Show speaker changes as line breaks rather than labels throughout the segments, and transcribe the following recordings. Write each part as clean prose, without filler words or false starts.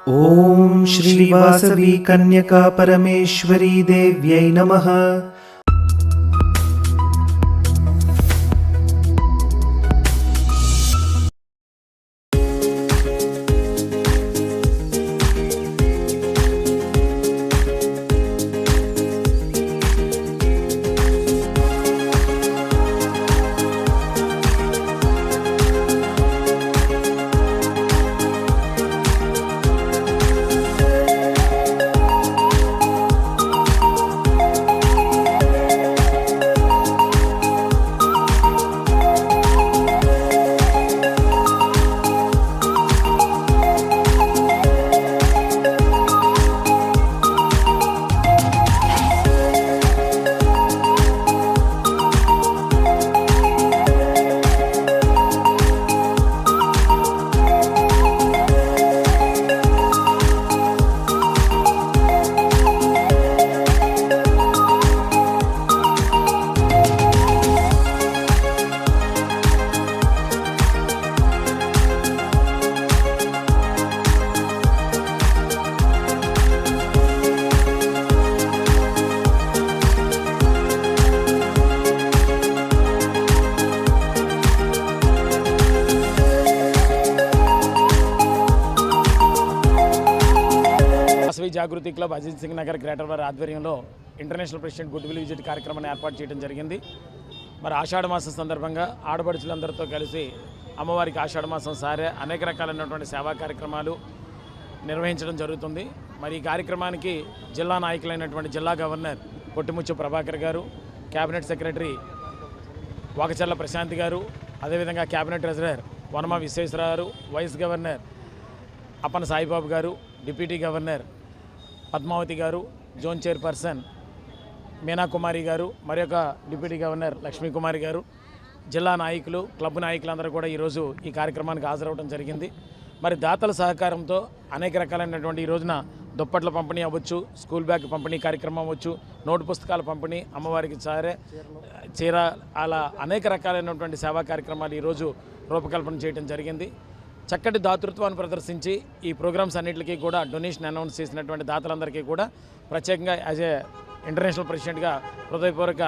ओम श्री वासवी कन्यका परमेश्वरी देव्यै नमः।
వాసవి జాగృతి club Ajit Singh Nagar greater వారి ఆధ్వర్యంలో international president good will visit కార్యక్రమాన్ని ఏర్పాటు చేయడం జరిగింది. మరి ఆషాఢ మాసం సందర్భంగా ఆడపడుచులందరితో కలిసి అమ్మవారికి ఆషాఢ మాసం సారే అనేక రకాలైనటువంటి సేవా కార్యక్రమాలు నిర్వహించడం జరుగుతుంది. మరి ఈ కార్యక్రమానికి జిల్లా నాయకులైనటువంటి జిల్లా గవర్నర్ పొట్టిముచ్చు ప్రభాకర్ గారు, క్యాబినెట్ సెక్రటరీ వాకచర్ల ప్రశాంత్ గారు, అదేవిధంగా క్యాబినెట్ ట్రెజరర్ వనమ విశ్వేశ్వరరావు గారు, వైస్ గవర్నర్ అప్పన సాయిబాబు గారు, డిప్యూటీ గవర్నర్ పద్మావతి గారు, జోన్ చైర్పర్సన్ మీనాకుమారి గారు, మరి యొక్క డిప్యూటీ గవర్నర్ లక్ష్మీకుమారి గారు, జిల్లా నాయకులు, క్లబ్ నాయకులందరూ కూడా ఈరోజు ఈ కార్యక్రమానికి హాజరవడం జరిగింది. మరి దాతల సహకారంతో అనేక రకాలైనటువంటి ఈ రోజున దుప్పట్ల పంపిణీ అవ్వచ్చు, స్కూల్ బ్యాగ్ పంపిణీ కార్యక్రమం అవ్వచ్చు, నోటు పుస్తకాల పంపిణీ, అమ్మవారికి చీర, అలా అనేక రకాలైనటువంటి సేవా కార్యక్రమాలు ఈరోజు రూపకల్పన చేయడం జరిగింది. చక్కటి దాతృత్వాన్ని ప్రదర్శించి ఈ ప్రోగ్రామ్స్ అన్నింటికీ కూడా డొనేషన్ అనౌన్స్ చేసినటువంటి దాతలందరికీ కూడా ప్రత్యేకంగా యాజ్ ఏ ఇంటర్నేషనల్ ప్రెసిడెంట్గా హృదయపూర్వక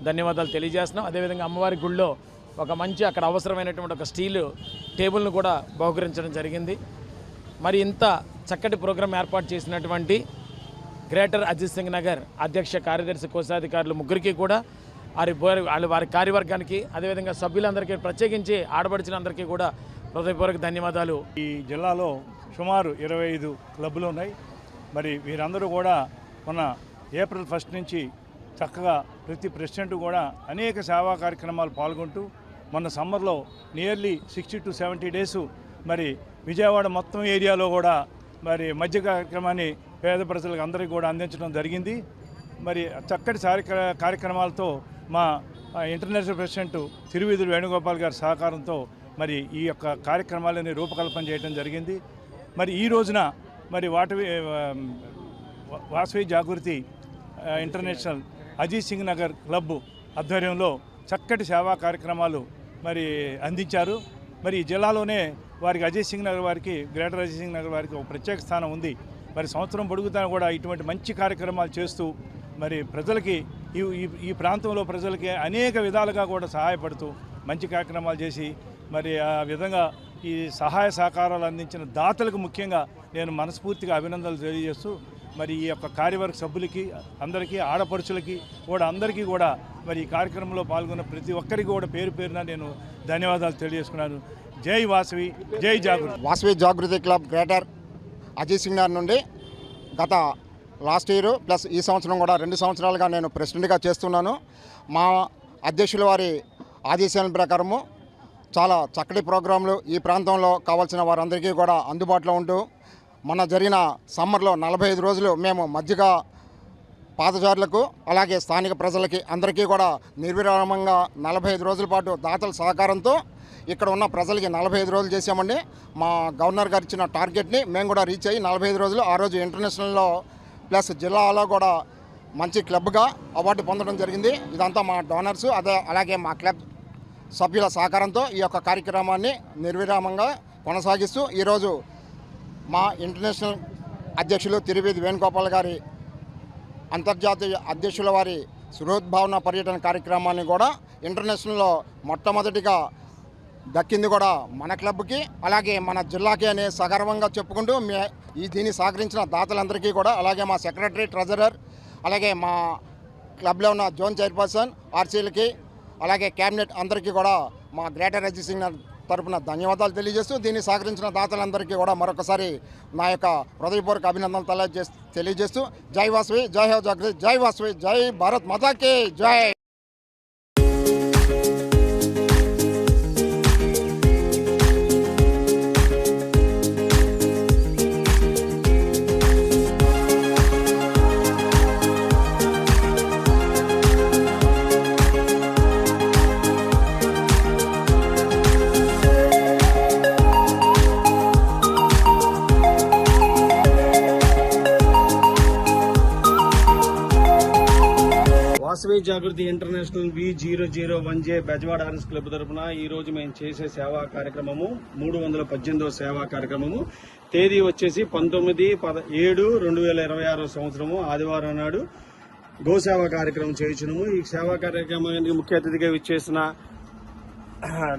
ధన్యవాదాలు తెలియజేస్తున్నాం. అదేవిధంగా అమ్మవారి గుళ్ళో ఒక మంచి అక్కడ అవసరమైనటువంటి ఒక స్టీలు టేబుల్ను కూడా బహుకరించడం జరిగింది. మరి ఇంత చక్కటి ప్రోగ్రాం ఏర్పాటు చేసినటువంటి గ్రేటర్ అజిత్ సింగ్ నగర్ అధ్యక్ష కార్యదర్శి కోశాధికారులు ముగ్గురికి కూడా వారి కార్యవర్గానికి, అదేవిధంగా సభ్యులందరికీ, ప్రత్యేకించి ఆడపడుచులందరికీ కూడా హృదయపూర్వక ధన్యవాదాలు.
ఈ జిల్లాలో సుమారు 25 క్లబ్బులు ఉన్నాయి. మరి వీరందరూ కూడా మొన్న ఏప్రిల్ 1 నుంచి చక్కగా ప్రతి ప్రెసిడెంట్ కూడా అనేక సేవా కార్యక్రమాలు పాల్గొంటూ మొన్న సమ్మర్లో నియర్లీ 60 to 70 డేసు మరి విజయవాడ మొత్తం ఏరియాలో కూడా మరి మధ్య కార్యక్రమాన్ని పేద ప్రజలకు అందరికీ కూడా అందించడం జరిగింది. మరి చక్కటి కార్యక్రమాలతో మా ఇంటర్నేషనల్ ప్రెసిడెంట్ తిరువీధులు వేణుగోపాల్ గారి సహకారంతో మరి ఈ యొక్క కార్యక్రమాలని రూపకల్పన చేయడం జరిగింది. మరి ఈ రోజున మరి వాసవి జాగృతి ఇంటర్నేషనల్ అజిత్ సింగ్ నగర్ క్లబ్ ఆధ్వర్యంలో చక్కటి సేవా కార్యక్రమాలు మరి అందించారు. మరి ఈ జిల్లాలోనే వారికి అజిత్ సింగ్ నగర్ వారికి, గ్రేటర్ అజిత్ సింగ్ నగర్ వారికి ఒక ప్రత్యేక స్థానం ఉంది. మరి సంవత్సరం పొడుగుతా కూడా ఇటువంటి మంచి కార్యక్రమాలు చేస్తూ మరి ప్రజలకి ఈ ప్రాంతంలో ప్రజలకి అనేక విధాలుగా కూడా సహాయపడుతూ మంచి కార్యక్రమాలు చేసి మరి ఆ విధంగా ఈ సహాయ సహకారాలు అందించిన దాతలకు ముఖ్యంగా నేను మనస్ఫూర్తిగా అభినందనలు తెలియజేస్తూ మరి ఈ యొక్క కార్యవర్గ సభ్యులకి, అందరికీ, ఆడపడుచులకి కూడా అందరికీ కూడా మరి ఈ కార్యక్రమంలో పాల్గొన్న ప్రతి ఒక్కరికి కూడా పేరు పేరున నేను ధన్యవాదాలు తెలియజేసుకున్నాను. జై వాసవి, జై జాగృతి.
వాసవి జాగృతి క్లబ్ గ్రేటర్ అజిత్ సింగ్ నగర్ నుండి గత లాస్ట్ ఇయర్ ప్లస్ ఈ సంవత్సరం కూడా 2 సంవత్సరాలుగా నేను ప్రెసిడెంట్గా చేస్తున్నాను. మా అధ్యక్షుల వారి ఆదేశాల ప్రకారము చాలా చక్కటి ప్రోగ్రాంలు ఈ ప్రాంతంలో కావాల్సిన వారందరికీ కూడా అందుబాటులో ఉంటూ మొన్న జరిగిన సమ్మర్లో 45 రోజులు మేము మధ్యగా పాదచారులకు, అలాగే స్థానిక ప్రజలకి అందరికీ కూడా నిర్విరామంగా 45 రోజుల పాటు దాతల సహకారంతో ఇక్కడ ఉన్న ప్రజలకి 45 రోజులు చేసామండి. మా గవర్నర్ గారు ఇచ్చిన టార్గెట్ని మేము కూడా రీచ్ అయ్యి 45 రోజులు ఆ రోజు ఇంటర్నేషనల్లో ప్లస్ జిల్లాలో కూడా మంచి క్లబ్గా అవార్డు పొందడం జరిగింది. ఇదంతా మా డోనర్స్, అలాగే మా క్లబ్ సభ్యుల సహకారంతో ఈ యొక్క కార్యక్రమాన్ని నిర్విరామంగా కొనసాగిస్తూ ఈరోజు మా ఇంటర్నేషనల్ అధ్యక్షులు తిరువేది వేణుగోపాల్ గారి అంతర్జాతీయ అధ్యక్షుల వారి సుహృద్భావన పర్యటన కార్యక్రమాన్ని కూడా ఇంటర్నేషనల్లో మొట్టమొదటిగా దక్కింది కూడా మన క్లబ్కి, అలాగే మన జిల్లాకి అనే సగర్వంగా చెప్పుకుంటూ దీన్ని సహకరించిన దాతలందరికీ కూడా, అలాగే మా సెక్రటరీ, ట్రెజరర్, అలాగే మా క్లబ్లో ఉన్న జోన్ చైర్పర్సన్ ఆర్సీలకి, అలాగే క్యాబినెట్ అందరికీ కూడా మా గ్రేటర్ అజయ్ సింగ్ తరపున ధన్యవాదాలు తెలియజేస్తూ దీన్ని సహకరించిన దాతలందరికీ కూడా మరొకసారి నా యొక్క హృదయపూర్వక అభినందనలు తెలియజేస్తూ జై వాసవి, జై హో జాగృతి, జై వాసవి, జై భారత్ మాతాకి జై.
Vasavi Jagruti international V001J Bezawada RS club తరఫున ఈ రోజు మేము చేసే సేవా కార్యక్రమము 318వ సేవా కార్యక్రమము. తేదీ వచ్చేసి 19/7/2026 సంవత్సరము ఆదివారం నాడు గోసేవా కార్యక్రమం చేయించున్నాము. ఈ సేవా కార్యక్రమానికి ముఖ్య అతిథిగా విచ్చేసిన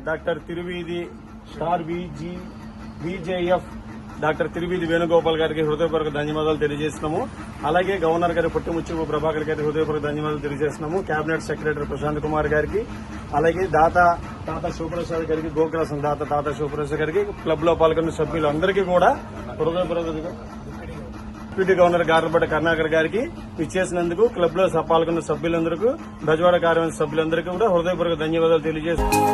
doctor Tiruveedhi star VJF doctor Tiruveedhi Venugopal గారికి హృదయపూర్వక ధన్యవాదాలు తెలియజేస్తున్నాము. అలాగే గవర్నర్ గారి పుట్టిముచ్చు ప్రభాకర్ గారికి హృదయపూర్వక ధన్యవాదాలు తెలియజేస్తున్నాము. కేబినెట్ సెక్రటరీ ప్రశాంత్ కుమార్ గారికి, అలాగే తాత శివప్రసాద్ గారికి, గోకులాసం తాత శివప్రసాద్ గారికి, క్లబ్ లో పాల్గొన్న సభ్యులందరికీ కూడా హృదయపూర్వక, డిప్యూటీ గవర్నర్ గార్లపేట కరుణాకర్ గారికి ఇచ్చేసినందుకు, క్లబ్ లో పాల్గొన్న సభ్యులందరికీ, బెజవాడ కార్యవర్గ సభ్యులందరికీ కూడా హృదయపూర్వక ధన్యవాదాలు తెలియజేస్తున్నాము.